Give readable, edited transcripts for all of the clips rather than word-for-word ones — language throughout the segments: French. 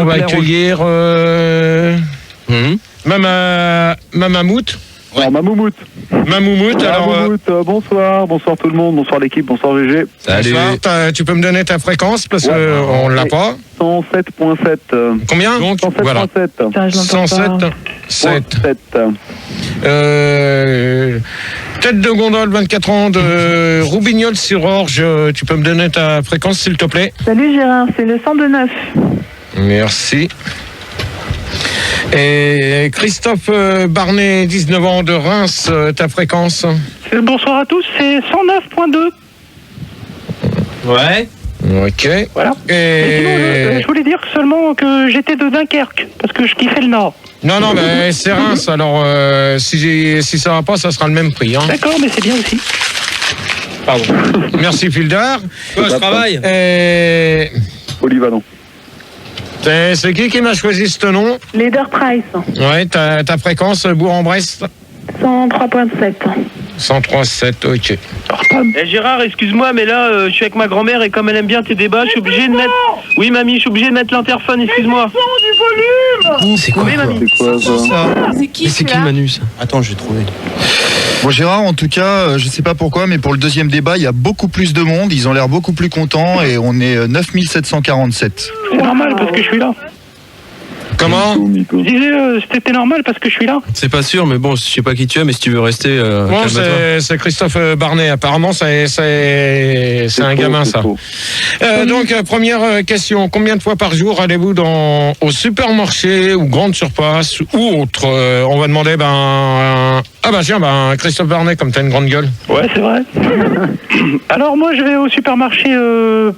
On va accueillir Mamamout. Ouais. Alors, Mamoumout, alors... bonsoir tout le monde, bonsoir l'équipe, bonsoir GG. Salut. Bonsoir, tu peux me donner ta fréquence parce qu'on ne l'a pas. 107.7. Combien donc 107.7. Voilà. 107.7. Tête de gondole, 24 ans, de Roubignol-sur-Orge. Tu peux me donner ta fréquence s'il te plaît? Salut Gérard, c'est le 102.9. Merci. Et Christophe Barnet, 19 ans, de Reims, ta fréquence? Bonsoir à tous, c'est 109.2. Ouais. Ok. Voilà. Et sinon, je voulais dire seulement que j'étais de Dunkerque, parce que je kiffais le Nord. Non, mais c'est Reims, alors si ça va pas, ça sera le même prix. Hein. D'accord, mais c'est bien aussi. Pardon. Merci Fildar. Je travaille. Polyvalent. C'est qui m'a choisi ce nom? Leader Price. Ouais, ta fréquence, Bourg-en-Bresse? 103.7. 103.7, ok. Gérard, excuse-moi, mais là, je suis avec ma grand-mère et comme elle aime bien tes débats, je suis obligé de mettre... Oui, mamie, je suis obligé de mettre l'interphone, excuse-moi. C'est quoi, oui, mamie. C'est quoi ça? C'est qui Manu ça? Attends, je vais trouver. Bon Gérard, en tout cas, je sais pas pourquoi, mais pour le deuxième débat, il y a beaucoup plus de monde, ils ont l'air beaucoup plus contents et on est 9747. C'est normal parce que je suis là. Comment? Je disais, c'était normal parce que je suis là. C'est pas sûr, mais bon, je sais pas qui tu es, mais si tu veux rester... Bon, c'est Christophe Barnet, apparemment c'est un gamin ça. Donc première question, combien de fois par jour allez-vous au supermarché ou grande surface ou autre? On va demander Christophe Barnet, comme t'as une grande gueule. Ouais, c'est vrai. Alors moi je vais au supermarché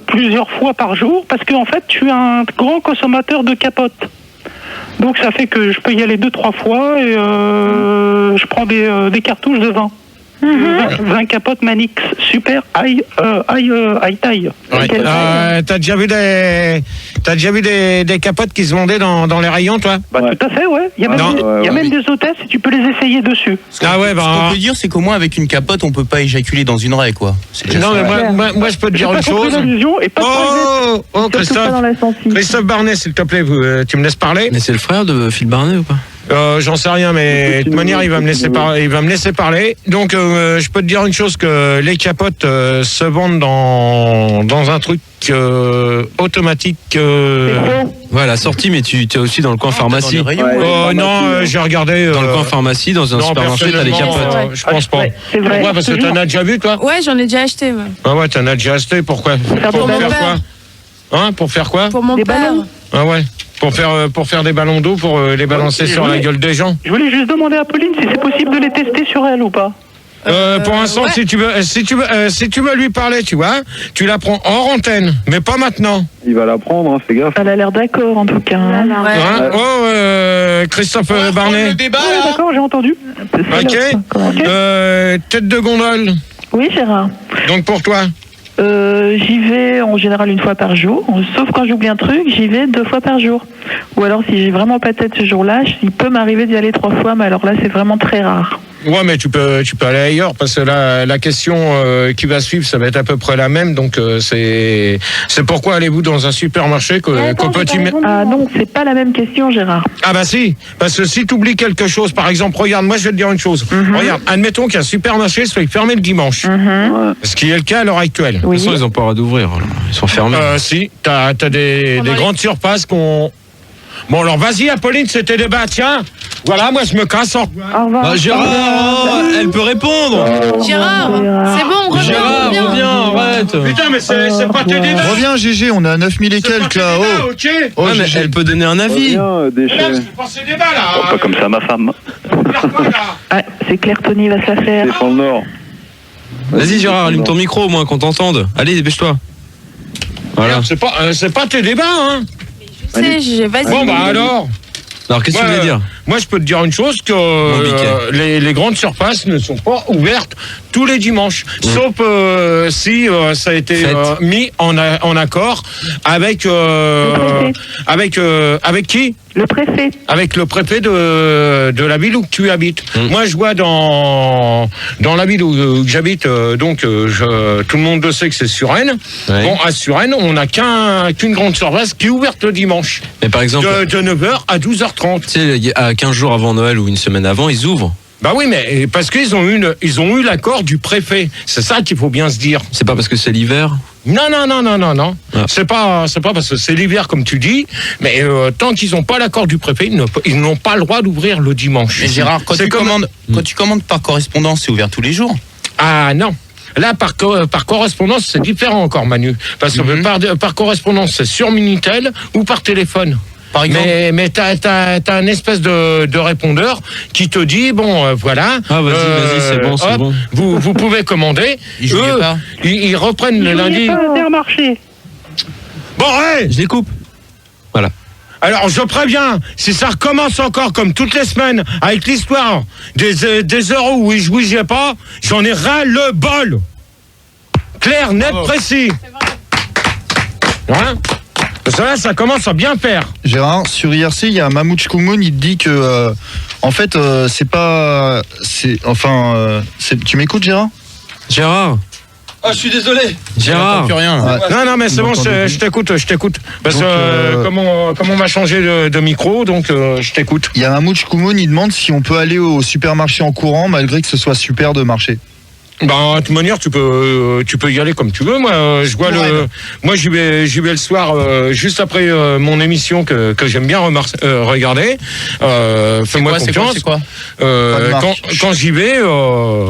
plusieurs fois par jour parce que en fait je suis un grand consommateur de capotes. Donc ça fait que je peux y aller 2-3 fois et je prends des cartouches de vin. 20 capotes Manix super high taille. Ouais. T'as déjà vu des capotes qui se vendaient dans les rayons, toi? Bah tout à fait, ouais. Il y a même des hôtesses et tu peux les essayer dessus. Ce qu'on peut dire, c'est qu'au moins avec une capote, on peut pas éjaculer dans une raie, quoi. Non, mais moi je peux te dire une chose. Christophe Barnet, s'il te plaît, tu me laisses parler? Mais c'est le frère de Phil Barnet ou pas? J'en sais rien, mais de toute manière, il va me laisser parler. Donc, je peux te dire une chose, que les capotes se vendent dans un truc automatique. Ouais, la sortie, mais tu es aussi dans le coin pharmacie. Non, j'ai regardé... Dans le coin pharmacie, dans un supermarché, t'as les capotes. Je pense pas. C'est vrai. Pourquoi? Parce que t'en as déjà vu, toi? Ouais, j'en ai déjà acheté. Ouais. Ah ouais, t'en as déjà acheté. Pourquoi? Pour faire quoi? Hein? Pour faire quoi? Pour mon père. Ah ouais. Pour faire des ballons d'eau, pour les balancer sur la gueule des gens. Je voulais juste demander à Pauline si c'est possible de les tester sur elle ou pas. Pour l'instant, ouais. si tu veux lui parler, tu vois, tu la prends hors antenne, mais pas maintenant. Il va la prendre, hein, fais gaffe. Elle a l'air d'accord en tout cas. Christophe Barnet. Le débat, Ouais, là. d'accord, j'ai entendu. Ok. Tête de gondole. Oui Gérard. Donc pour toi. J'y vais en général une fois par jour, sauf quand j'oublie un truc, j'y vais 2 fois par jour. Ou alors si j'ai vraiment pas de tête ce jour-là, il peut m'arriver d'y aller 3 fois, mais alors là c'est vraiment très rare. Ouais, mais tu peux aller ailleurs, parce que là, la question qui va suivre, ça va être à peu près la même. Donc c'est pourquoi allez-vous dans un supermarché qu'au petit... Ah non, c'est pas la même question Gérard. Ah bah si, parce que si tu oublies quelque chose, par exemple, regarde, moi je vais te dire une chose. Regarde, admettons qu'un supermarché soit fermé le dimanche. Ce qui est le cas à l'heure actuelle. De toute façon, ils ont pas le droit d'ouvrir. Ils sont fermés. Si, t'as des grandes surfaces qu'on... Bon, alors vas-y, Apolline, c'était débat, tiens. Voilà, moi je me casse. Au revoir. Gérard, elle peut répondre. Gérard, c'est bon, reviens. Gérard, reviens, arrête. Putain, mais c'est pas tes débats. Reviens GG, on est à 9000 et quelques là. Ok. Ouais, mais elle peut donner un avis. C'est pas ces débats, là. Pas comme ça, ma femme. Ah, c'est Claire Tony va se la faire. Défends le Nord. Vas-y Gérard, allume ton micro au moins qu'on t'entende. Allez, dépêche-toi. Voilà. C'est pas tes débats, hein. Vas-y. Bon, bah alors. Alors, qu'est-ce que tu voulais dire? Moi, je peux te dire une chose, que les grandes surfaces ne sont pas ouvertes tous les dimanches. Sauf si ça a été mis en accord avec avec qui? Le préfet. Avec le préfet de la ville où tu habites. Moi, je vois dans la ville où j'habite, tout le monde le sait que c'est Suresnes. Ouais. Bon, à Suresnes, on n'a qu'une grande surface qui est ouverte le dimanche. Mais par exemple, de 9h à 12h30. tu sais, à 15 jours avant Noël ou une semaine avant, ils ouvrent. Bah oui, mais parce qu'ils ont eu l'accord du préfet. C'est ça qu'il faut bien se dire. C'est pas parce que c'est l'hiver? Non. Ah. C'est pas parce que c'est l'hiver comme tu dis, mais tant qu'ils n'ont pas l'accord du préfet, ils n'ont pas le droit d'ouvrir le dimanche. Mais Gérard, quand tu commandes par correspondance, c'est ouvert tous les jours? Ah non. Là, par correspondance, c'est différent encore, Manu. Parce que par correspondance, c'est sur Minitel ou par téléphone. Par exemple. Mais t'as un espèce de répondeur qui te dit voilà. Ah vas-y, c'est bon, c'est bon. Vous pouvez commander. Ils reprennent le lundi. Pas Intermarché. Bon, ouais. Je les coupe. Voilà. Alors je préviens, si ça recommence encore comme toutes les semaines avec l'histoire des euros où ils jouaient pas, j'en ai ras le bol. Clair, net, précis. Hein? Ça commence à bien faire. Gérard, sur IRC, il y a Mamouche Koumoun, il te dit que en fait c'est pas tu m'écoutes, Gérard? Gérard. Ah, je suis désolé. Gérard. Plus rien. Non, mais c'est bon, je t'écoute. Parce que comme on m'a changé de micro, donc je t'écoute. Il y a Mamouche Koumoun, il demande si on peut aller au supermarché en courant malgré que ce soit super de marché. Bah, de toute manière, tu peux y aller comme tu veux. Moi, j'y vais le soir, juste après mon émission que j'aime bien regarder. Fais-moi confiance. C'est quoi Quand j'y vais,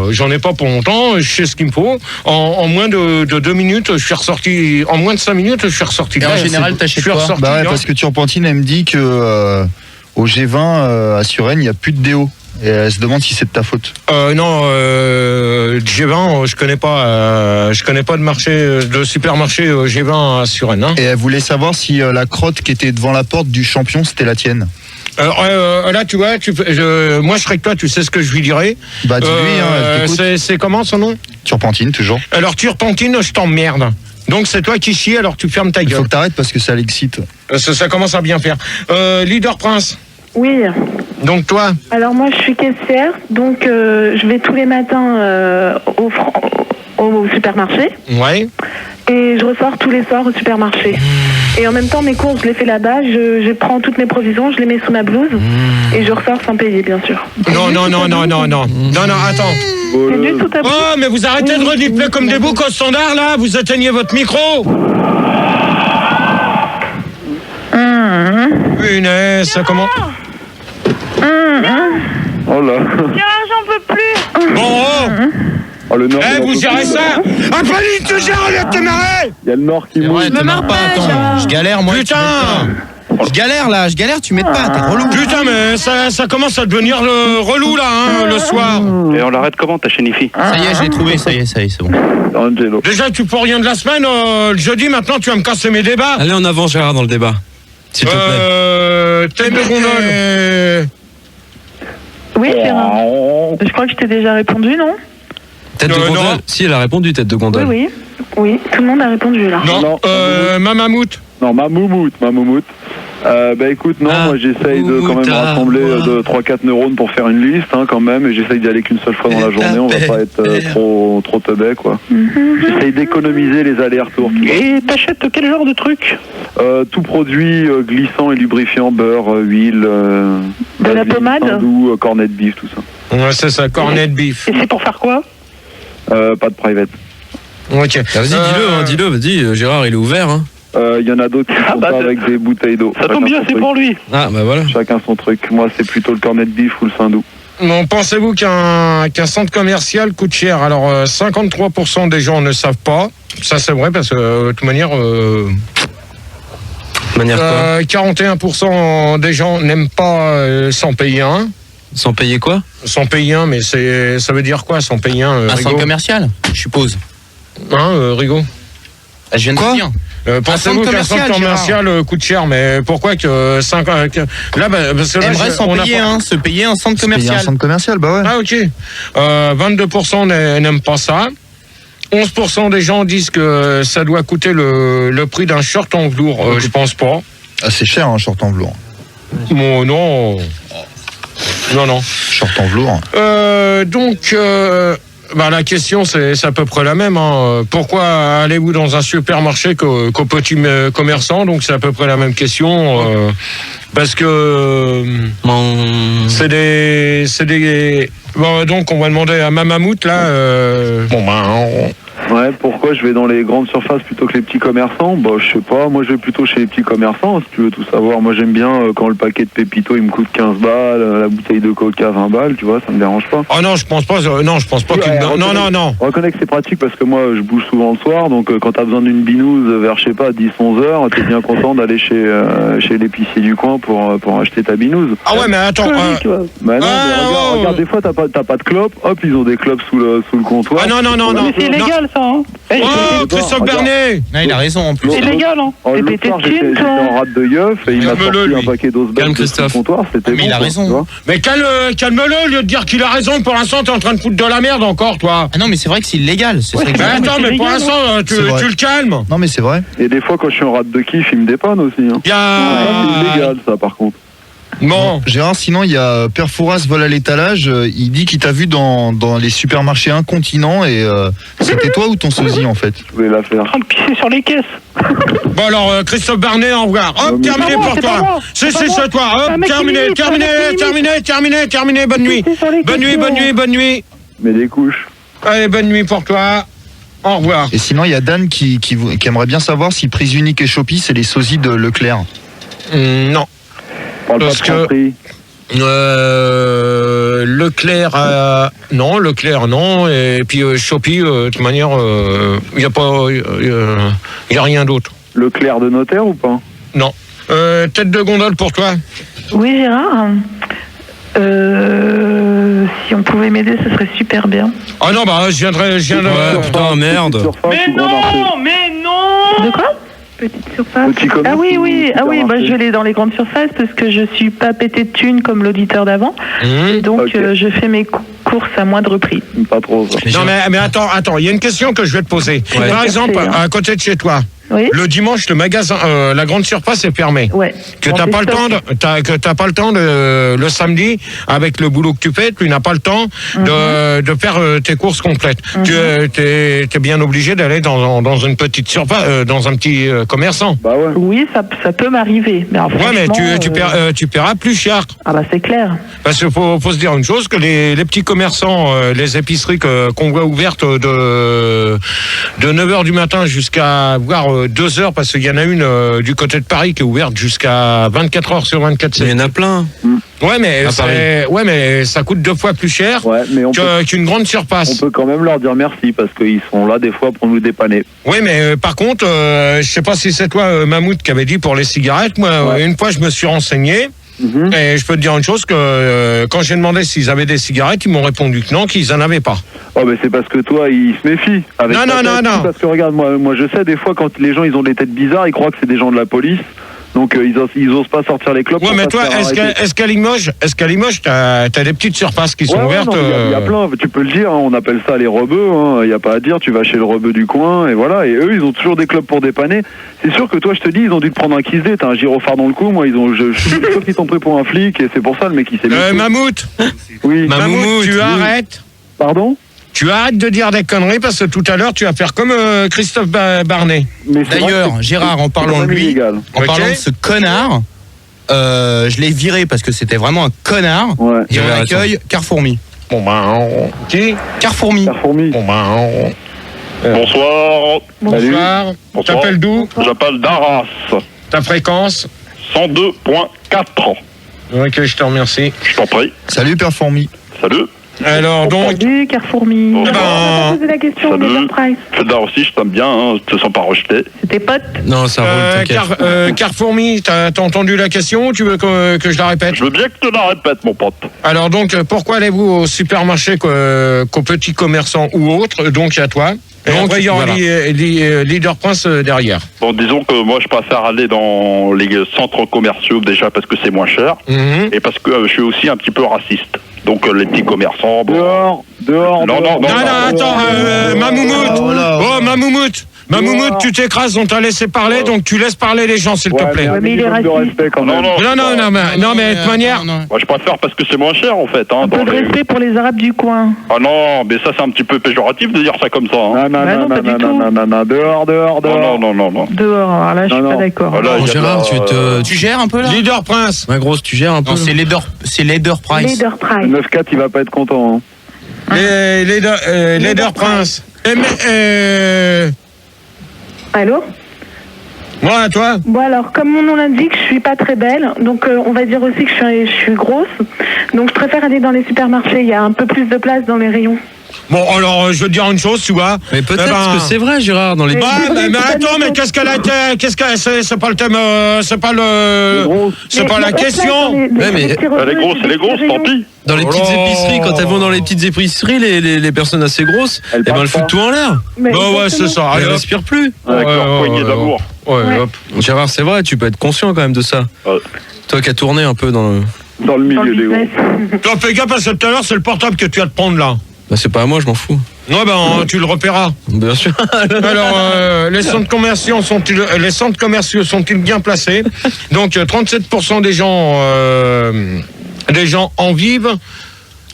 j'en ai pas pour longtemps. Je sais ce qu'il me faut. En moins de 2 minutes, je suis ressorti. En moins de 5 minutes, je suis ressorti. Et en général, t'achètes quoi? Parce que Turpentine, elle me dit que au G20 à Suresnes, il n'y a plus de déo. Et elle se demande si c'est de ta faute. Non, G20, je connais pas de supermarché G20 à Suresnes. Hein. Et elle voulait savoir si la crotte qui était devant la porte du champion, c'était la tienne. Alors là, tu vois, moi je serais que toi, tu sais ce que je lui dirais. Bah dis-lui, c'est comment son nom? Turpentine, toujours. Alors Turpentine, je t'emmerde. Donc c'est toi qui chies, alors tu fermes ta gueule. Il faut que t'arrêtes parce que ça l'excite. Ça commence à bien faire. Leader Prince. Oui. Donc toi? Alors moi je suis caissière, donc je vais tous les matins au supermarché. Ouais. Et je ressors tous les soirs au supermarché. Et en même temps mes courses je les fais là-bas, je prends toutes mes provisions, je les mets sous ma blouse et je ressors sans payer bien sûr. Non, attends. C'est juste sous ta blouse. Oh, mais vous arrêtez de redifler comme des boucs au standard là, vous éteignez votre micro. Punaise, ça commence. Oh là. J'en peux plus. Bon, Oh, le Nord. vous gérez ça. Après, il te gère, il te marrer. Il y a le Nord qui mouille. Ouais, te marre pas, attends. Je galère, moi. Putain. Je galère, tu m'aides pas, t'es relou. Putain, mais ça commence à devenir relou là, le soir. Et on l'arrête comment, ta chaîne IFI? Ça y est, je l'ai trouvé, ça y est, c'est bon. Angelo. Déjà, tu fais rien de la semaine. Le jeudi, maintenant, tu vas me casser mes débats. Allez en avant, Gérard, dans le débat. S'il te plaît. Tête de gondole. Oui, Gérard. Je crois que je t'ai déjà répondu, non? Tête de gondole. non. Si, elle a répondu, tête de gondole. Oui, tout le monde a répondu là. Non, Mamamout. Non, ma moumoute. Bah écoute, non, moi j'essaye de quand même rassembler de 3-4 neurones pour faire une liste quand même, et j'essaye d'y aller qu'une seule fois dans la journée, on va pas être trop teubé quoi. J'essaye d'économiser les allers-retours. Et t'achètes quel genre de truc? Tout produit glissant et lubrifiant, beurre, huile, de la pommade, hindou, cornet de beef, tout ça. Ouais, c'est ça, cornet de beef. Et c'est pour faire quoi? Pas de private. Ok. Ah, vas-y, dis-le, vas-y, Gérard, il est ouvert. Hein. Il y en a d'autres qui font ça avec des bouteilles d'eau. Ça tombe bien, c'est pour lui. Ah, bah voilà. Chacun son truc. Moi, c'est plutôt le cornet de beef ou le hindou. Bon, pensez-vous qu'un centre commercial coûte cher? Alors, 53% des gens ne savent pas. Ça, c'est vrai, parce que, de toute manière... Manière quoi 41% des gens n'aiment pas sans payer un. Sans payer quoi? Sans payer un, mais ça veut dire quoi, sans payer un, Un Rigaud? centre commercial, je suppose. Rigaud? Je viens de te dire. Pensez-vous qu'un centre commercial coûte cher, mais pourquoi que 5 là, parce que là, se payer un centre commercial. Un centre commercial, bah ouais. Ah ok. 22% n'aiment pas ça. 11% des gens disent que ça doit coûter le prix d'un short en velours. Je pense pas. Ah, c'est cher un short en velours. Bon, non. Non. Short en velours. Donc. La question, c'est à peu près la même. Hein. Pourquoi allez-vous dans un supermarché qu'au petit commerçant? Donc, c'est à peu près la même question. Parce que c'est des... Bon, donc, on va demander à Mamamout, là... Ouais, pourquoi je vais dans les grandes surfaces plutôt que les petits commerçants? Bah, je sais pas, moi je vais plutôt chez les petits commerçants, si tu veux tout savoir. Moi j'aime bien quand le paquet de Pépito il me coûte 15 balles, la bouteille de Coca 20 balles, tu vois, ça me dérange pas. Oh non, je pense pas qu'il... Non. On reconnaît que c'est pratique parce que moi je bouge souvent le soir, donc quand t'as besoin d'une binouse vers, je sais pas, 10-11 heures, t'es bien content d'aller chez l'épicier du coin pour acheter ta binouse. Ah ouais, mais attends... Bah non, mais regarde, des fois t'as pas de clopes, hop, ils ont des clopes sous le comptoir. Ah non. Mais c'est illégal ça, hein. Oh, Christophe Bernet! Non, il a raison en plus. C'est légal, hein. L'autre soir, j'étais en rate de yeuf et il m'a sorti un paquet d'Osbel sous le comptoir. C'était mais il a raison. Mais calme-le, au lieu de dire qu'il a raison. Pour l'instant, t'es en train de foutre de la merde encore, toi. Ah non, mais c'est vrai que c'est illégal. Attends, mais pour l'instant, tu le calmes. Non, mais c'est vrai. Et des fois, quand je suis en rate de kiff, il me dépanne aussi. Hein. C'est illégal, ça, par contre. Bon. Gérard, sinon il y a Père Fouras vole à l'étalage. Il dit qu'il t'a vu dans les supermarchés incontinents et c'était toi ou ton sosie en fait? Je voulais la faire. En train de pisser sur les caisses. Bon alors Christophe Bernet, au revoir. Hop, terminé pour toi. C'est toi. Hop, terminé. Bonne nuit. Mais des couches. Allez, bonne nuit pour toi. Au revoir. Et sinon il y a Dan qui aimerait bien savoir si Prise Unique et Shopee c'est les sosies de Leclerc. Non. Parce que Leclerc non, et puis Shopee de toute manière il y a rien d'autre. Leclerc de notaire ou pas? Non. Tête de gondole pour toi. Oui Gérard, si on pouvait m'aider ce serait super bien. Ah non je viendrai. Putain merde. Mais non. De quoi? Petite surface. Ah oui, je vais aller dans les grandes surfaces parce que je suis pas pété de thunes comme l'auditeur d'avant. Et donc je fais mes courses à moindre prix. Pas trop. Non mais attends, il y a une question que je vais te poser. Ouais. Par exemple, à côté de chez toi, le dimanche, le magasin, la grande surface est fermée. Ouais. Que t'as pas le temps le samedi, avec le boulot que tu fais, tu n'as pas le temps de faire tes courses complètes. Tu es bien obligé d'aller dans une petite surface, dans un petit commerçant. Bah ouais. Oui, ça peut m'arriver. Mais tu paieras plus cher. Ah bah c'est clair. Parce qu'il faut se dire une chose, que les petits commerçants, les épiceries qu'on voit ouvertes de 9h du matin jusqu'à voire 2h, parce qu'il y en a une du côté de Paris qui est ouverte jusqu'à 24h sur 24. Il y en a plein. Ouais, mais ça coûte 2 fois plus cher qu'une grande surface. On peut quand même leur dire merci parce qu'ils sont là des fois pour nous dépanner. Oui, mais par contre, je sais pas si c'est toi, Mammouth, qui avait dit pour les cigarettes. Moi, une fois, je me suis renseigné. Et je peux te dire une chose, que quand j'ai demandé s'ils avaient des cigarettes, ils m'ont répondu que non, qu'ils en avaient pas. Oh mais c'est parce que toi, ils se méfient. Non. Parce que regarde, moi je sais des fois quand les gens ils ont des têtes bizarres, ils croient que c'est des gens de la police. Donc ils osent pas sortir les clopes. Ouais, mais toi, est-ce qu'à Limoges, t'as des petites surfaces qui sont ouvertes? Il y a plein, tu peux le dire, on appelle ça les rebeux, il n'y a pas à dire, tu vas chez le rebeu du coin, et voilà, et eux, ils ont toujours des clopes pour dépanner. C'est sûr que toi, je te dis, ils ont dû te prendre un kiss-dé, t'as un gyrophare dans le cou, moi, je suis sûr qu'ils t'ont pris pour un flic, et c'est pour ça, le mec, il s'est mis. Mammouth. Oui. Mammouth, tu arrêtes. Pardon? Tu arrêtes de dire des conneries parce que tout à l'heure tu vas faire comme Christophe Barnet. D'ailleurs, Gérard, en parlant de lui, parlant de ce connard, je l'ai viré parce que c'était vraiment un connard. Ouais. Et on accueille Carrefourmi. Qui? Carrefourmi. Bonsoir. Bonsoir. T'appelles d'où? J'appelle d'Arras. Ta fréquence? 102.4. Ok, je te remercie. Je t'en prie. Salut Père Fourmi. Salut. Alors donc. Salut, Carrefourmi. Oh, On va poser la question au Leader Price. Là aussi, je t'aime bien, hein, ne te sens pas rejeté. C'était pote. Non, ça roule, t'inquiète. Carrefourmi, t'as entendu la question ou tu veux que je la répète? Je veux bien que tu la répètes, mon pote. Alors donc, pourquoi allez-vous au supermarché qu'aux petits commerçants ou autres? Donc, il y a toi. Et donc, il y aura Leader Prince derrière. Bon, disons que moi, je préfère aller dans les centres commerciaux, déjà parce que c'est moins cher, et parce que je suis aussi un petit peu raciste. Donc, les petits commerçants... Bon... Dehors. Non, attends, ma moumoute, tu t'écrases, on t'a laissé parler, donc tu laisses parler les gens, s'il te plaît. Mais il est raciste. Non, mais de toute manière... Moi, je préfère parce que c'est moins cher, en fait. Hein, Un peu de respect pour les Arabes du coin. Ah non, mais ça, c'est un petit peu péjoratif de dire ça comme ça. Hein. Non, dehors. Non. Dehors, alors là, je suis pas d'accord. Voilà, Gérard, tu gères un peu là? Leader Prince. Ouais, grosse, tu gères un peu. Non, c'est Leader Price. Leader Price. 9-4, il va pas être content. Hein. Leader Prince. Allô? Moi, toi? Bon alors, comme mon nom l'indique, je suis pas très belle, donc on va dire aussi que je suis grosse. Donc je préfère aller dans les supermarchés, il y a un peu plus de place dans les rayons. Bon, alors, je veux te dire une chose, tu vois. Mais peut-être que c'est vrai, Gérard, dans les... mais attends, mais qu'est-ce qu'elle a été... C'est pas le thème... C'est pas la question. Elle est grosse, tant pis. Dans les petites épiceries, quand elles vont dans les petites épiceries, les personnes assez grosses, elles foutent tout en l'air. Bah ouais, c'est ça. Elles respirent plus. Avec leur poignée d'amour. Ouais, hop. Gérard, c'est vrai, tu peux être conscient quand même de ça. Toi qui as tourné un peu dans le milieu des gros. Toi, fais gaffe parce que tout à l'heure, c'est le portable que tu vas te prendre là. Bah c'est pas à moi, je m'en fous. Ouais, tu le repéreras. Bien sûr. Alors, les centres commerciaux sont-ils bien placés? Donc, 37% des gens en vivent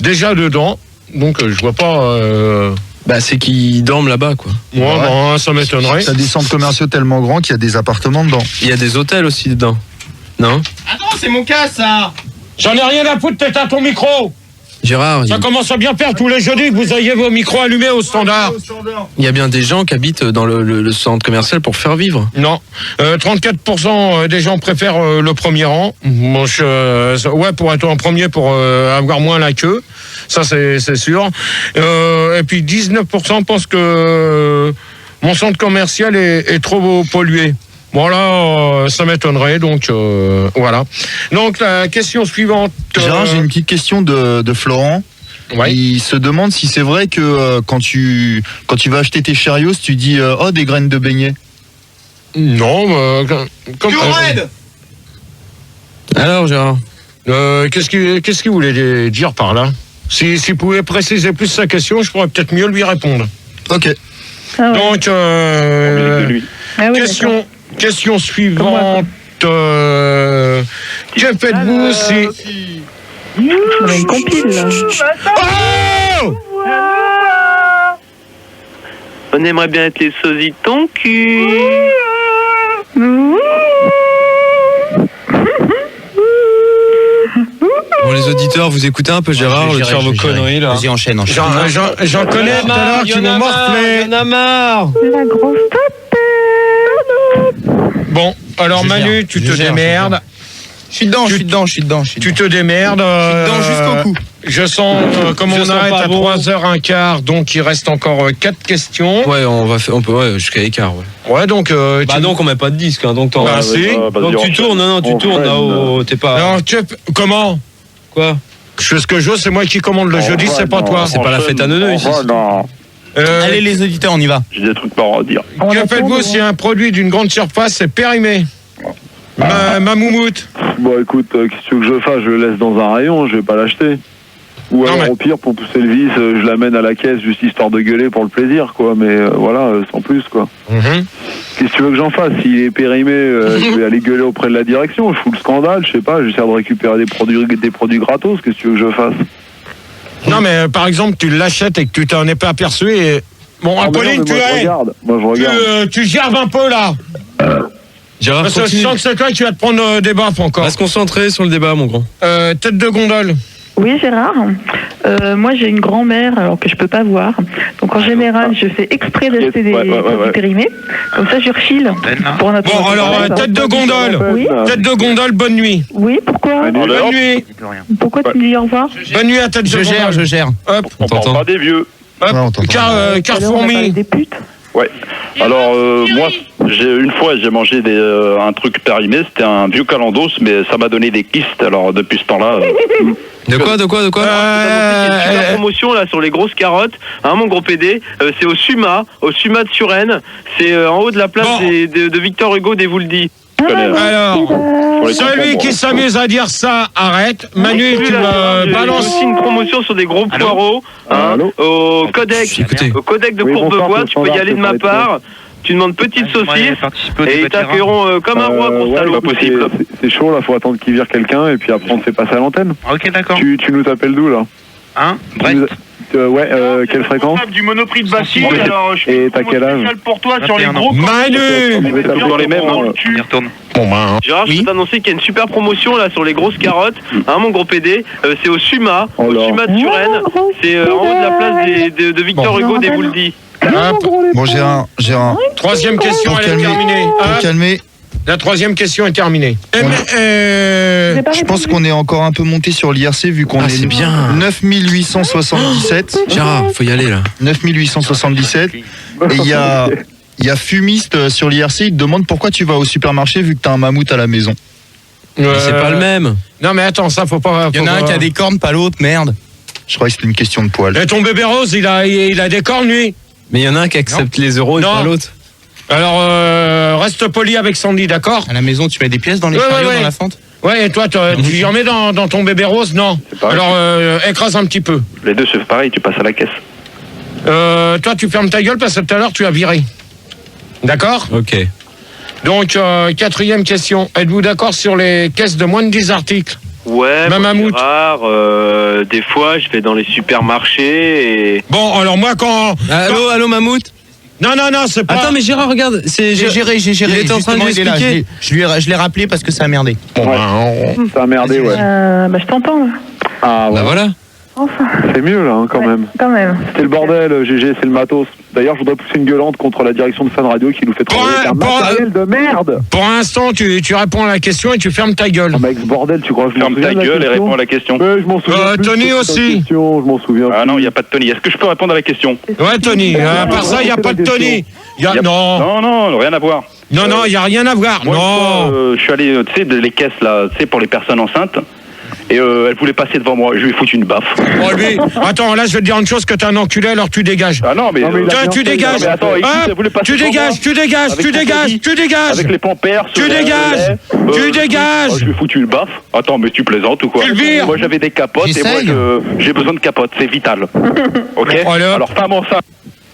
déjà dedans. Donc, je vois pas... Bah, c'est qu'ils dorment là-bas, quoi. Ouais, ça m'étonnerait. T'as des centres commerciaux tellement grands qu'il y a des appartements dedans. Il y a des hôtels aussi dedans. Non? Attends, c'est mon cas, ça. J'en ai rien à foutre, t'es à ton micro. Gérard, ça commence à bien faire tous les jeudis que vous ayez vos micros allumés au standard. Il y a bien des gens qui habitent dans le centre commercial pour faire vivre. Non. 34% des gens préfèrent le premier rang. Pour être en premier, pour avoir moins la queue. Ça, c'est sûr. Et puis 19% pensent que mon centre commercial est trop pollué. Voilà, ça m'étonnerait, donc voilà. Donc la question suivante... Gérard, j'ai une petite question de Florent. Ouais. Il se demande si c'est vrai que quand tu vas acheter tes Cheerios, tu dis oh, des graines de beignet. Non, Alors Gérard, qu'est-ce qu'il voulait dire par là? S'il pouvait préciser plus sa question, je pourrais peut-être mieux lui répondre. Ok. Ah ouais. Donc, question suivante. Que faites-vous si... On a une compile, là. Oh! On aimerait bien être les sosies de ton cul. Bon, les auditeurs, vous écoutez un peu Gérard, le tueur vos conneries là. Vas-y, enchaîne. J'en connais tout à l'heure qui m'ont morflé. Il y en a marre. La grosse tête. Bon, alors Manu, tu te démerdes. Je suis dedans. Tu te démerdes. Jusqu'au cou. Je sens comme on arrête à 3h15, donc il reste encore 4 questions. Ouais, on peut jusqu'à l'écart, ouais. Ouais, donc donc on met pas de disque, hein, donc t'en... Bah, si. Donc tu tournes, tu tournes là-haut, t'es pas... Alors, comment? Quoi? Je fais ce que je veux, c'est moi qui commande le jeudi, c'est pas toi. C'est pas la fête à neuneux ici. Allez les auditeurs, on y va. J'ai des trucs pas à dire. Que faites-vous si un produit d'une grande surface est périmé? Ma moumoute. Bon, écoute, qu'est-ce que tu veux que je fasse? Je le laisse dans un rayon, je vais pas l'acheter. Ou alors, au pire, pour pousser le vis, je l'amène à la caisse juste histoire de gueuler pour le plaisir, quoi. Mais voilà, sans plus, quoi. Qu'est-ce que tu veux que j'en fasse? S'il est périmé, je vais aller gueuler auprès de la direction. Je fous le scandale, je sais pas, j'essaie de récupérer des produits gratos. Qu'est-ce que tu veux que je fasse? Non, mais par exemple, tu l'achètes et que tu t'en es pas aperçu et... Bon, Apolline, moi, je regarde. Tu gerbes un peu, là. Gérard, parce que je sens que c'est toi qui vas te prendre des baffes encore. Va se concentrer sur le débat, mon grand. Tête de gondole. Oui, Gérard. Moi, j'ai une grand-mère alors que je peux pas voir. Donc, en général, je fais exprès d'acheter des produits périmés. Comme ça, je refile. Pour notre bon, alors, tête de gondole. Oui. Tête de gondole, bonne nuit. Oui, pourquoi? Bonne nuit. Pourquoi tu me dis au revoir? Bonne nuit à tête de gondole. Je gère. Hop, On parle pas des vieux. hop. Carfourmi. Des putes. Ouais. Alors moi, une fois j'ai mangé un truc périmé, c'était un vieux calendos, mais ça m'a donné des kystes. Alors depuis ce temps-là. De quoi La promotion là sur les grosses carottes, hein, mon gros PD, c'est au Suma de Suresnes, c'est en haut de la place de Victor Hugo des Vouldis. Alors, celui qui s'amuse à dire ça, arrête. Manu, tu me balances. aussi une promotion sur des gros poireaux, hein, au codec de Courbevoie, tu peux y aller de ma part. Tu demandes petite saucisse et ils t'accueilleront comme un roi, gros salaud. Pas possible. C'est chaud là, faut attendre qu'il vire quelqu'un et puis après on te fait passer à l'antenne. Ok, d'accord. Tu nous appelles d'où là? Hein? Brett. Quelle fréquence? Du Monoprix de Bastille, alors je et t'as quel âge? pour toi sur les gros. Manu! Dans les mêmes. On y retourne. Gérard, je peux t'annoncer qu'il y a une super promotion là sur les grosses carottes, hein, mon gros PD, c'est au Suma de Suresnes, c'est en haut de la place de Victor Hugo des Vouldis. Bon, Gérard. Troisième question, elle est terminée. Pour calmer. La troisième question est terminée. Je pense qu'on est encore un peu monté sur l'IRC vu qu'on est bien. 9877. Gérard, faut y aller là. 9877. Et il y a Fumiste sur l'IRC, il te demande pourquoi tu vas au supermarché vu que t'as un mammouth à la maison. C'est pas le même. Non mais attends, ça faut pas... Il y en a un qui a des cornes, pas l'autre, merde. Je crois que c'était une question de poil. Et ton bébé rose, il a des cornes, lui. Mais il y en a un qui accepte les euros et pas l'autre. Alors, reste poli avec Sandy, d'accord? À la maison, tu mets des pièces dans les chariots, dans la fente? Ouais, et toi, tu en mets dans ton bébé rose? Non. Alors, écrase un petit peu. Les deux c'est pareil, tu passes à la caisse. Toi, tu fermes ta gueule parce que tout à l'heure, tu as viré. D'accord? Ok. Donc, quatrième question. Êtes-vous d'accord sur les caisses de moins de 10 articles? Ouais, Mammouth. Gérard, des fois, je vais dans les supermarchés et... Bon, alors moi, quand... Allô, Mammouth? Non, c'est pas... Attends, mais Gérard, regarde, J'ai géré. Il était en train de lui expliquer. Je l'ai rappelé parce que ça a merdé. Bon, ça a merdé, ouais. Je t'entends là. Ah, ouais. Bah voilà. Enfin. C'est mieux là, hein, quand même. Quand même. C'était le bordel, GG, c'est le matos. D'ailleurs, je voudrais pousser une gueulante contre la direction de Fun Radio qui nous fait travailler un matériel de merde. Pour l'instant, tu réponds à la question et tu fermes ta gueule. Ah, mec, ce bordel, tu crois que je m'en Ferme souviens ta gueule et réponds à la question. Ouais, je m'en souviens. Tony aussi. Je m'en souviens. Ah non, il n'y a pas de Tony. Est-ce que je peux répondre à la question? Ouais, Tony. À part ça, il n'y a pas de Tony. Non, rien à voir. Non, il n'y a rien à voir. Moi, non. Je suis allé, tu sais, les caisses là, tu sais, pour les personnes enceintes. Et elle voulait passer devant moi, je lui ai foutu une baffe. Oh, lui, attends, là je vais te dire une chose, que t'es un enculé, alors tu dégages. Ah non, mais tu dégages. Mais attends, elle voulait passer tu dégages. Avec les pampers. Tu dégages. Je lui ai foutu une baffe. Attends, mais tu plaisantes ou quoi? Moi j'avais des capotes et moi j'ai besoin de capotes, c'est vital. Ok. Alors femme enceinte.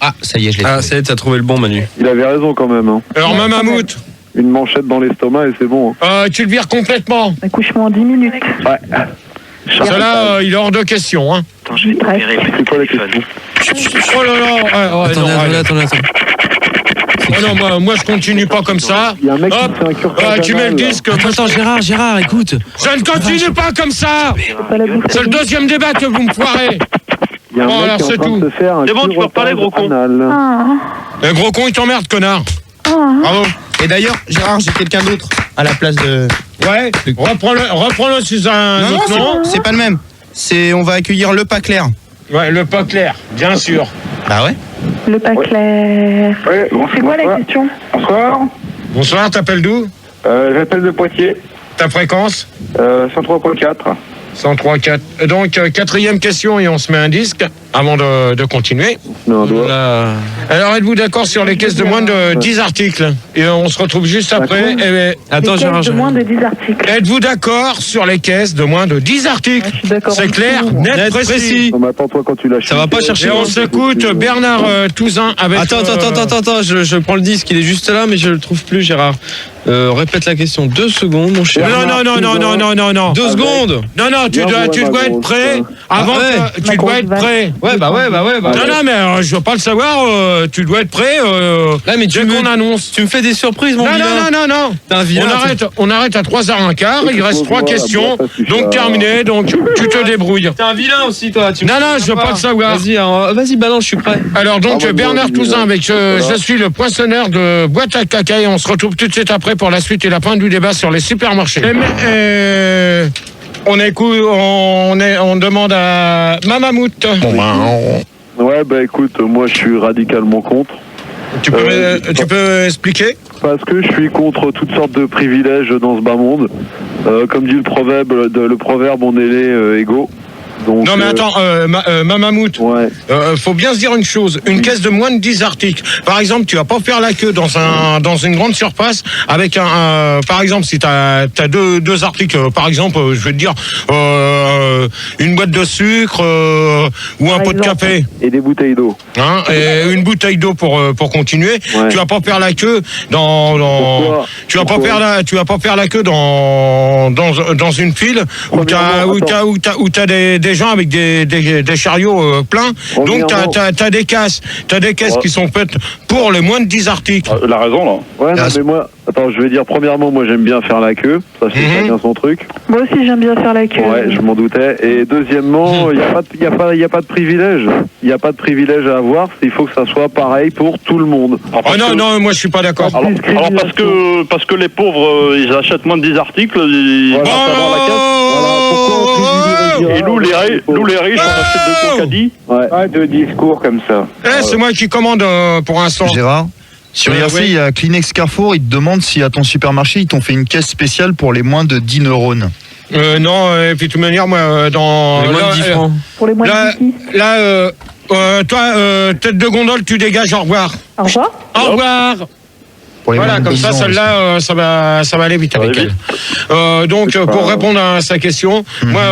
Ah, ça y est, je l'ai trouvé. Ah, ça y est, t'as trouvé le bon, Manu. Il avait raison quand même. Hein. Alors, Mammouth. Une manchette dans l'estomac et c'est bon. Tu le vires complètement. Accouchement en 10 minutes. Ouais. Cela, il est hors de question. Hein. Attends, je vais te repérer le C'est quoi la question? Oh là là. Attends. Oh non, moi je continue pas comme ça. Il y a un mec qui fait un curtage tu mets le disque. Attends, Gérard, écoute. Je ne continue pas comme ça. C'est le deuxième débat que vous me foirez. Il y a un mec qui est en train de se faire un C'est bon, tu peux reparler, gros con. Le gros con, il t'emmerde, connard. Bravo. Et d'ailleurs, Gérard, j'ai quelqu'un d'autre à la place de... Ouais, reprends-le sous un autre nom. C'est pas le même. On va accueillir le pas clair. Ouais, le pas clair, bien sûr. Bah ouais. Le pas clair. Ouais, c'est quoi la question? Bonsoir. Bonsoir, t'appelles d'où? J'appelle de Poitiers. Ta fréquence? 103.4. 103.4. Donc, quatrième question et on se met un disque avant de continuer. Alors, êtes-vous d'accord sur les caisses de moins de 10 articles? Et on se retrouve juste après. Attends, Gérard. De moins de 10 articles. Êtes-vous d'accord sur les caisses de moins de 10 articles? C'est clair, net, précis. Non, mais attends-toi quand tu lâches. Ça va pas chercher. Et on s'écoute Bernard Touzin avec... Attends, je prends le disque, il est juste là, mais je le trouve plus, Gérard. Répète la question, 2 secondes, mon cher. Non. 2 secondes. Non, tu dois être prêt Avant, tu dois être prêt. Ouais. Non, mais je veux pas le savoir. Tu dois être prêt. Là, mais dès qu'on annonce. Tu me fais des surprises, mon vilain. Non. On arrête à 3h15. Il reste 3 questions. Donc terminé. Donc tu te débrouilles. T'es un vilain aussi, toi. Non, je veux pas le savoir. Vas-y, balance, je suis prêt. Alors donc Bernard Touzin avec je suis le poinçonneur de boîte à caca et on se retrouve tout de suite après pour la suite et la fin du débat sur les supermarchés. On demande à Mamamout. Ouais, bah écoute, moi je suis radicalement contre. Tu peux expliquer? Parce que je suis contre toutes sortes de privilèges dans ce bas monde. Comme dit le proverbe, on est les égaux. Donc, non mais attends, Mamamout, faut bien se dire une chose, une caisse de moins de 10 articles. Par exemple, tu vas pas faire la queue dans une grande surface avec par exemple, si t'as deux articles, par exemple, je vais te dire une boîte de sucre ou un pot de café. Et des bouteilles d'eau. Et une bouteille d'eau pour continuer. Ouais. Tu vas pas faire la queue tu vas pas faire la queue dans une file où t'as des gens avec des chariots pleins. Donc t'as des caisses qui sont faites pour les moins de 10 articles. La raison là. Ouais, non, mais moi, attends, je vais dire premièrement, moi j'aime bien faire la queue. Ça c'est chacun son truc. Moi aussi j'aime bien faire la queue. Ouais, je m'en doutais. Et deuxièmement, il y a pas de privilège. Il n'y a pas de privilège à avoir. Il faut que ça soit pareil pour tout le monde. Non, moi je suis pas d'accord. Alors parce que les pauvres, ils achètent moins de 10 articles, ils vont avoir la caisse. Et nous les riches, on achète de Concadie. Ouais, de discours comme ça. C'est moi qui commande pour l'instant. Gérard, sur IRC, il y a Kleenex Carrefour, ils te demandent si à ton supermarché, ils t'ont fait une caisse spéciale pour les moins de 10 neurones. Non, et puis de toute manière, moi, dans... Les moins de 10 francs. Pour les moins de 10. Là, toi, tête de gondole, tu dégages, au revoir. Au revoir. Au revoir. Voilà, comme ça, celle-là, ça va aller vite avec elle. Donc, pour répondre à sa question, moi,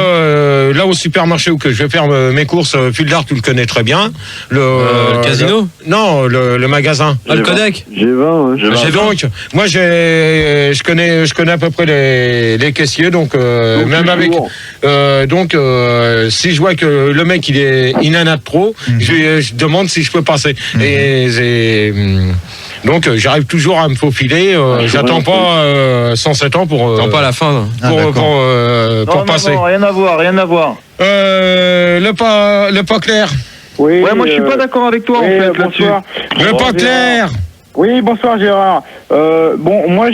là au supermarché où que je vais faire mes courses, Fildar, tu le connais très bien. Le casino? Non, le magasin. Le Codec? G20. Donc, moi, je connais à peu près les caissiers, donc même avec. Si je vois que le mec il en a trop, je demande si je peux passer. Donc j'arrive toujours à me faufiler, j'attends pas 107 ans pour... Attends pas à la fin. Pour passer. Non, rien à voir. Le pas clair. Oui, moi je suis pas d'accord avec toi en fait là-dessus. Le pas clair. Oui, bonsoir Gérard. Moi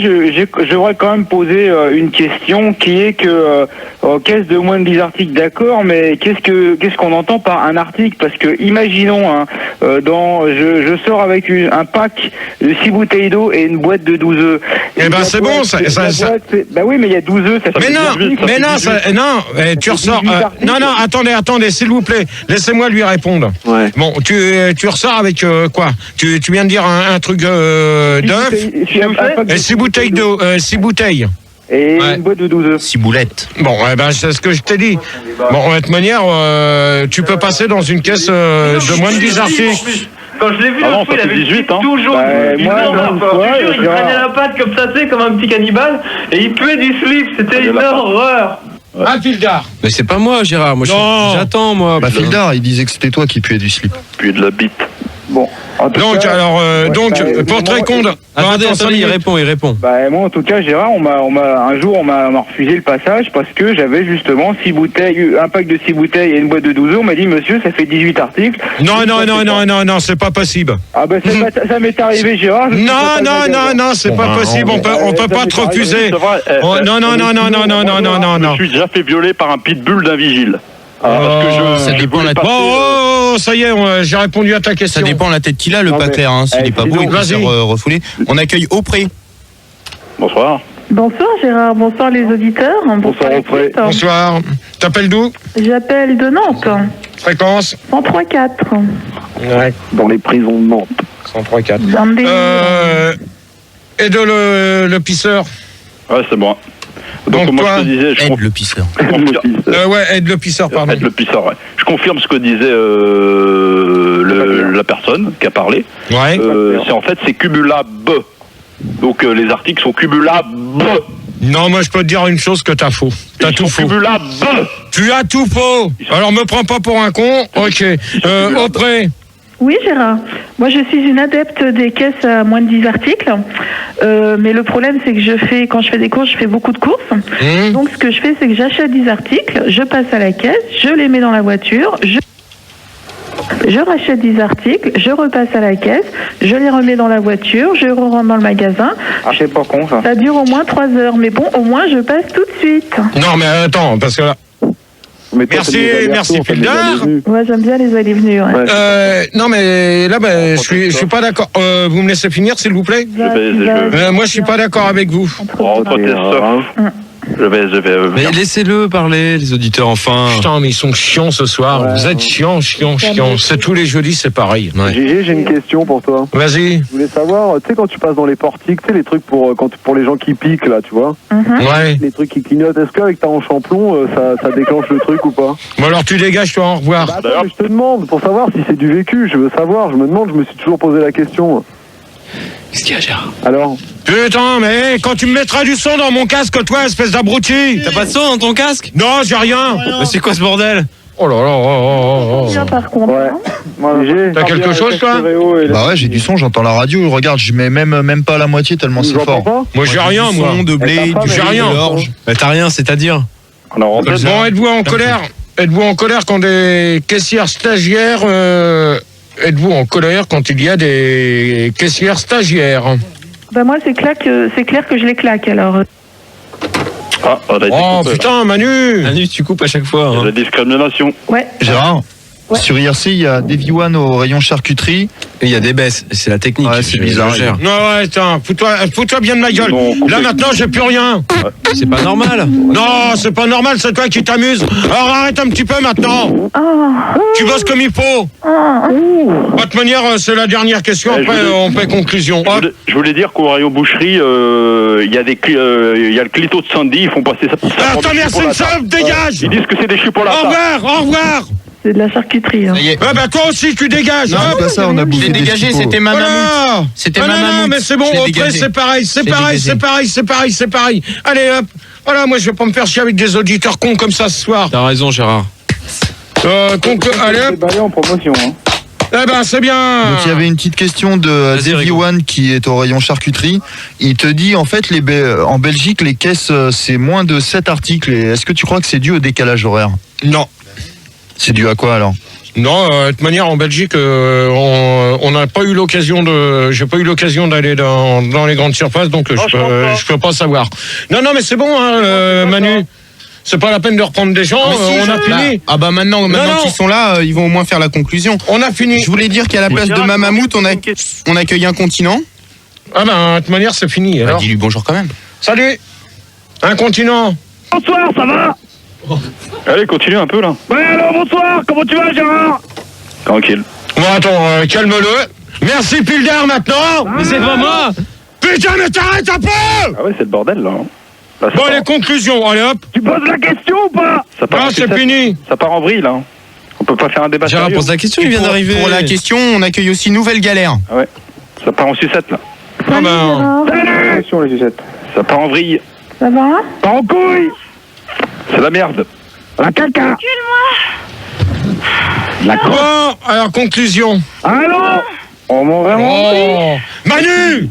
j'aurais quand même posé une question qui est que caisse de moins de 10 articles, d'accord, mais qu'est-ce qu'on entend par un article? Parce que imaginons, je sors avec un pack de 6 bouteilles d'eau et une boîte de 12 œufs. Eh ben c'est bon, ça. Bah oui, mais il y a 12 œufs. Tu ressors. Non, attendez, s'il vous plaît, laissez-moi lui répondre. Ouais. Bon, tu ressors avec quoi? Tu viens de dire un truc d'œuf et 6 bouteilles d'eau, 6 bouteilles. Et une boîte de 12 œufs. 6 boulettes. Bon, c'est ce que je t'ai dit. Bon, de toute manière, tu peux passer dans une caisse de moins de 10 articles. Quand je l'ai vu, il avait 18, toujours il prenait la patte comme ça, tu sais, comme un petit cannibale, et il puait du slip, c'était une horreur. Ah, Fildar. Mais c'est pas moi, Gérard. Moi, j'attends, moi. Bah, Fildar, il disait que c'était toi qui puais du slip. Puis de la bite. Bon. Donc, pour te répondre. Attendez, il répond. Bah, moi, en tout cas, Gérard, un jour, on m'a refusé le passage parce que j'avais justement 6 bouteilles, un pack de 6 bouteilles et une boîte de 12 œufs. On m'a dit, monsieur, ça fait 18 articles. Non, c'est pas possible. Ah, bah, ça m'est arrivé, Gérard. Non, c'est pas possible. On peut pas te refuser. Non. Je suis déjà fait violer par un pitbull d'un vigile. Ça dépend la tête. Ça y est, j'ai répondu à ta question. Ça dépend la tête qu'il a, le pas clair. S'il n'est pas beau, il peut se refouler. On accueille Aupré. Bonsoir. Bonsoir Gérard, bonsoir les auditeurs. Bonsoir Aupré. Bonsoir. T'appelles d'où? J'appelle de Nantes. Fréquence 103.4. Ouais. Dans les prisons de Nantes. 103.4. Et de le pisseur. Ouais, c'est bon. Donc moi, toi, je te disais, aide le pisseur. Aide le pisseur, pardon. Aide le pisseur, ouais. Je confirme ce que disait la personne qui a parlé. Ouais. C'est cumulable. Donc les articles sont cumulables. Non, moi je peux te dire une chose que t'as faux. T'as tout faux. Tu as tout faux. Alors me prends pas pour un con. Ok. Auprès. Oui, Gérard. Moi, je suis une adepte des caisses à moins de 10 articles. Mais le problème, c'est que quand je fais des courses, je fais beaucoup de courses. Donc, ce que je fais, c'est que j'achète 10 articles, je passe à la caisse, je les mets dans la voiture, je rachète 10 articles, je repasse à la caisse, je les remets dans la voiture, je rentre dans le magasin. Ah, c'est pas con, ça. Ça dure au moins 3 heures. Mais bon, au moins, je passe tout de suite. Non, mais attends, parce que là... Merci Pildar. Ouais, j'aime bien les allées-venues. Ouais. Non, mais là, je suis pas d'accord. Vous me laissez finir, s'il vous plaît? Moi, je suis pas d'accord avec vous. Je vais. Mais laissez-le parler, les auditeurs, enfin. Putain, mais ils sont chiants ce soir. Ouais. Vous êtes chiants. C'est tous les jeudis, c'est pareil. Ouais. J'ai une question pour toi. Vas-y. Je voulais savoir, tu sais, quand tu passes dans les portiques, tu sais, les trucs pour les gens qui piquent, là, tu vois. Ouais. Les trucs qui clignotent, est-ce qu'avec ta hanche en plomb, ça déclenche le truc ou pas? Bon, alors tu dégages, toi, au revoir. Bah, attends, mais je te demande, pour savoir si c'est du vécu, je veux savoir, je me suis toujours posé la question. Qu'est-ce qu'il y a, Gérard? Alors? Putain, mais quand tu me mettras du son dans mon casque, toi, espèce d'abruti! T'as pas de son dans ton casque? Non, j'ai rien! Mais c'est quoi ce bordel? Oh là là, Bien, par contre. Ouais. T'as quelque chose, toi? Bah ouais, j'ai du son, j'entends la radio. Regarde, je mets même pas la moitié tellement c'est fort. Moi, j'ai rien, moi. Son, de blé, j'ai rien. Bah, t'as rien, c'est-à-dire? Bon, êtes-vous en colère? Êtes-vous en colère quand des caissières stagiaires... Êtes-vous en colère quand il y a des caissières stagiaires? Bah moi, c'est clair que je les claque, alors. Oh putain, Manu, tu coupes à chaque fois. Hein. La discrimination. Ouais. Gérard, sur IRC, il y a Davy One au rayon charcuterie. Et il y a des baisses, c'est la technique. Ouais, c'est bizarre. Non, ouais, attends, fous-toi bien de ma gueule. Là, maintenant, j'ai plus rien. C'est pas normal. Non, c'est pas normal, c'est toi qui t'amuses. Alors arrête un petit peu maintenant. Tu bosses comme il faut. De toute manière, c'est la dernière question, après on fait conclusion. Je voulais dire qu'au rayon boucherie, il y a le clito de Sandy, ils font passer ça. Attends, merci, une salope, dégage. Ils disent que c'est des choux pour la table. Au revoir. C'est de la charcuterie. Hein. Bah toi aussi tu dégages. Non, c'est pas ça, on a bouffé des dégagé, c'était ma mammouth. C'était ma mammouth. Non, mais c'est bon, après c'est pareil. Allez hop. Voilà, moi je vais pas me faire chier avec des auditeurs cons comme ça ce soir. T'as raison, Gérard. Allez hop. En promotion. Hein. Eh ben c'est bien. Donc il y avait une petite question de Davy One qui est au rayon charcuterie. Il te dit en fait en Belgique les caisses c'est moins de 7 articles. Et est-ce que tu crois que c'est dû au décalage horaire? Non. C'est dû à quoi alors? Non, de toute manière en Belgique on n'a pas eu l'occasion j'ai pas eu l'occasion d'aller dans les grandes surfaces, donc je peux pas savoir. Non mais c'est bon hein, Manu. C'est pas la peine de reprendre des gens, on a fini. Ah bah maintenant qu'ils sont là, ils vont au moins faire la conclusion. On a fini. Je voulais dire qu'à la place de ma mammouth, on accueille un continent. Ah bah de toute manière c'est fini. Bah, dis-lui bonjour quand même. Salut. Un continent. Bonsoir, ça va? Allez, continue un peu là. Ouais, alors bonsoir, comment tu vas, Gérard? Tranquille. Bon, attends, calme-le. Merci Pildar maintenant. Mais c'est pas moi. Putain, mais t'arrêtes un peu. Ah ouais, c'est le bordel là. Bon, les conclusions, allez hop. Tu poses la question ou pas? Non, c'est fini. Ça part en vrille là. On peut pas faire un débat Gérard sérieux. pose la question, il vient d'arriver. Pour la question, on accueille aussi Nouvelle Galère. Ah ouais. Ça part en sucette là. Ah ben. Attention les sucettes. Ça part en vrille. Ça va? Pas en couille. C'est la merde. La caca. La bon, alors conclusion. Allô? On m'en vraiment. Manu.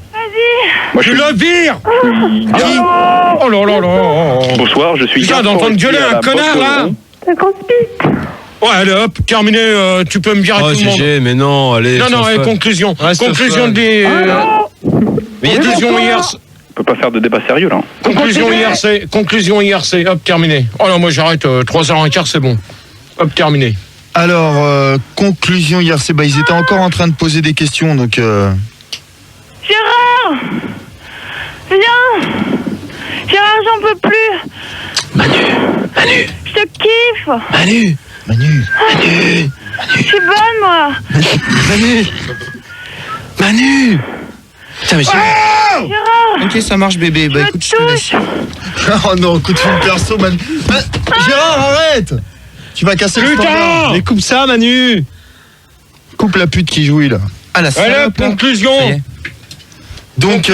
Moi, tu le vires. Oh là là. Bonsoir, je suis. Putain, d'entendre gueuler un connard là. Ça conspire. Ouais, allez hop, terminé, tu peux me virer tout le monde. Mais non, allez. Non, allez, conclusion. Conclusion des. Mais il y a des gens hier. On peut pas faire de débat sérieux là. Conclusion IRC, hop, terminé. Oh non, moi j'arrête, 3h15, c'est bon. Hop, terminé. Alors, conclusion IRC, bah ils étaient encore en train de poser des questions, donc... Gérard! Viens! Gérard, j'en peux plus! Manu! Je te kiffe! Manu! Je suis bonne, moi! Manu! Putain, mais Gérard! Ok, ça marche bébé, bah écoute, je te laisse. Oh non, coup de fil perso, Manu. Gérard, arrête! Tu vas casser le standard. Mais coupe ça, Manu! Coupe la pute qui jouit là. Ah la salope. Allez, conclusion! Donc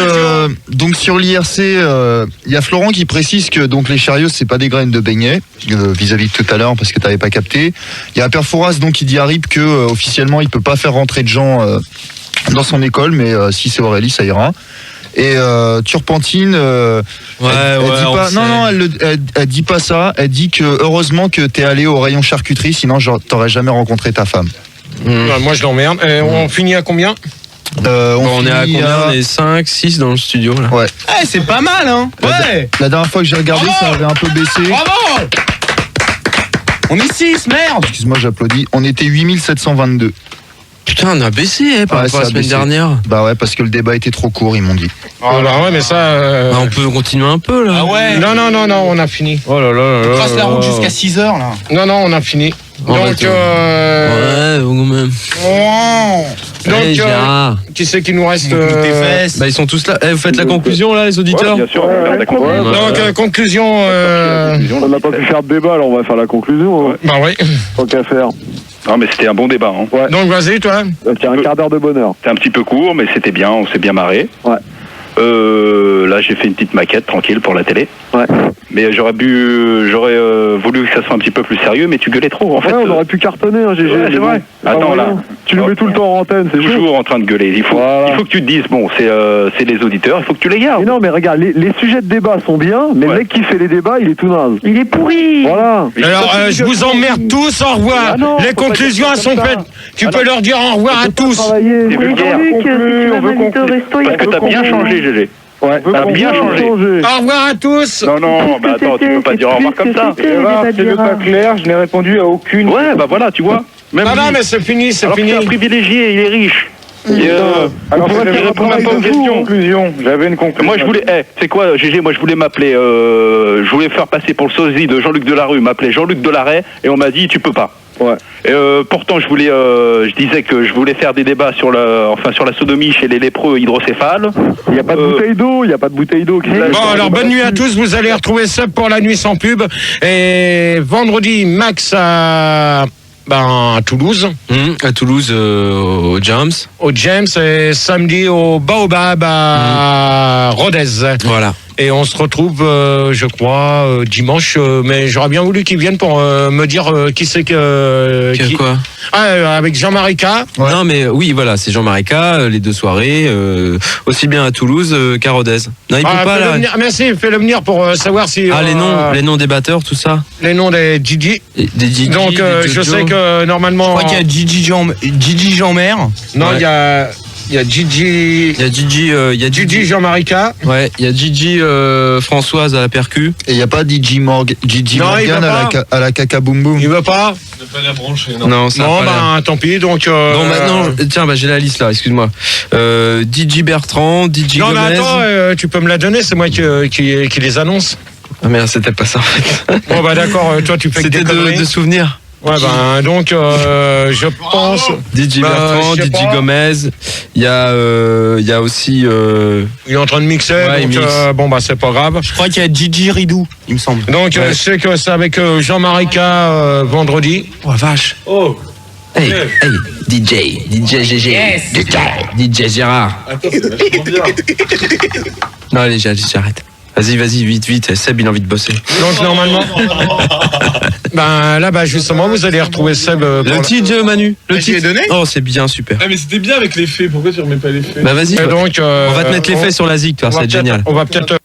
sur l'IRC, il y a Florent qui précise que donc les chariots c'est pas des graines de beignet vis-à-vis de tout à l'heure parce que t'avais pas capté. Il y a Perforas donc qui dit à RIP que officiellement il peut pas faire rentrer de gens dans son école, mais si c'est Aurélie ça ira. Et Turpentine, elle dit pas ça. Elle dit que heureusement que t'es allé au rayon charcuterie, sinon t'aurais jamais rencontré ta femme. Moi je l'emmerde. On finit à combien? On est à combien? On est 5, 6 dans le studio là. Ouais. C'est pas mal hein. Ouais. La dernière fois que j'ai regardé, ça avait un peu baissé. Bravo. On est 6, merde. Excuse-moi, j'applaudis. On était 8722. Putain, on a baissé par rapport à la semaine dernière. Bah ouais, parce que le débat était trop court, ils m'ont dit. Ah bah ouais, mais ça... on peut continuer un peu là. Ah ouais. Non, on a fini. Oh là là. On trace la route jusqu'à 6h là. Non, on a fini. Donc, ouais, quand même. Donc, qui c'est qui nous reste Bah, ils sont tous là. Vous faites la conclusion là, les auditeurs? Bien sûr, Donc, conclusion. On n'a pas pu faire de débat, alors on va faire la conclusion. Bah oui. Tant qu'à faire. Non, mais c'était un bon débat. Hein. Ouais. Donc, vas-y, toi. Tiens, un quart d'heure de bonheur. C'était un petit peu court, mais c'était bien, on s'est bien marré. Ouais. Là, j'ai fait une petite maquette tranquille pour la télé. Ouais. Mais j'aurais voulu que ça soit un petit peu plus sérieux, mais tu gueulais trop en fait. Ouais, on aurait pu cartonner, hein, GG. Ouais, c'est vrai. Attends là. Tu le mets tout le temps en antenne, c'est toujours en train de gueuler. Il faut que tu te dises, bon, c'est les auditeurs, il faut que tu les gardes. Mais non, mais regarde, les sujets de débat sont bien, mais le mec qui fait les débats, il est tout naze. Il est pourri. Voilà. Alors, je vous emmerde tous, au revoir. Les conclusions, elles sont faites. Tu peux leur dire au revoir à tous. C'est vulgaire. Parce que t'as bien changé, GG. Ouais, t'as bien changé. Au revoir à tous. Non, bah attends, tu peux pas dire au revoir comme ça. C'est pas clair, je n'ai répondu à aucune. Ouais, bah voilà, tu vois. Non, mais c'est fini, c'est fini. C'est un privilégié, il est riche. Alors, je réponds même pas aux questions. J'avais une conclusion. Moi, je voulais. C'est quoi, GG? Moi, je voulais m'appeler. Je voulais faire passer pour le sosie de Jean-Luc Delarue, m'appeler Jean-Luc Delaret, et on m'a dit, tu peux pas. Ouais. Et pourtant, je disais que je voulais faire des débats sur la sodomie chez les lépreux hydrocéphales. Il n'y a pas de bouteille d'eau, Bon, alors bonne nuit à tous. Vous allez retrouver Seb pour la nuit sans pub. Et vendredi, Max à Toulouse. À Toulouse, au James. Au James, et samedi au Baobab à Rodez. Voilà. Et on se retrouve, je crois, dimanche. Mais j'aurais bien voulu qu'ils viennent pour me dire qui c'est que... Quoi avec Jean-Marie K. Ouais. Non, mais oui, voilà, c'est Jean-Marie K, les 2 soirées, aussi bien à Toulouse qu'à Rodez. Non, il peut pas là. Merci, fais-le venir pour savoir si... les noms des batteurs, tout ça. Les noms des Gigi. Des Gigi. Donc, je sais que normalement... Je crois qu'il y a Gigi Jean-Mère. Non, il y a Gigi. Il y a Gigi Jean-Marie K. Ouais, il y a Gigi Françoise à la percu. Et il n'y a pas Gigi Morgan à la caca boum boum. Il veut pas. Ne pas la brancher, non. Non, tant pis. Donc. Bon, maintenant, tiens, j'ai la liste là. Excuse-moi. Gigi Bertrand, Gigi Gomez. Non, mais attends, tu peux me la donner. C'est moi qui les annonce. Ah merde, c'était pas ça en fait. Bon bah d'accord. Toi, tu fais. C'était de souvenirs. Ouais, donc, je pense... DJ Bertrand, DJ Gomez, il y a aussi... Il est en train de mixer, donc c'est pas grave. Je crois qu'il y a Gigi Ridou, il me semble. Donc, je sais que c'est avec Jean-Marie K vendredi. Oh, vache. Oh. Hey, DJ GG, Yes. DJ Gérard. Attends, c'est vachement bien. Non, allez, j'arrête. Vas-y, vite, Seb, il a envie de bosser. Donc, normalement... là, justement, vous allez retrouver Seb... le titre, Manu. Le titre donné. Oh, c'est bien, super. Ah, mais c'était bien avec les faits. Pourquoi tu remets pas les faits? Donc, on va te mettre les faits sur la ZIC, c'est génial. On va peut-être...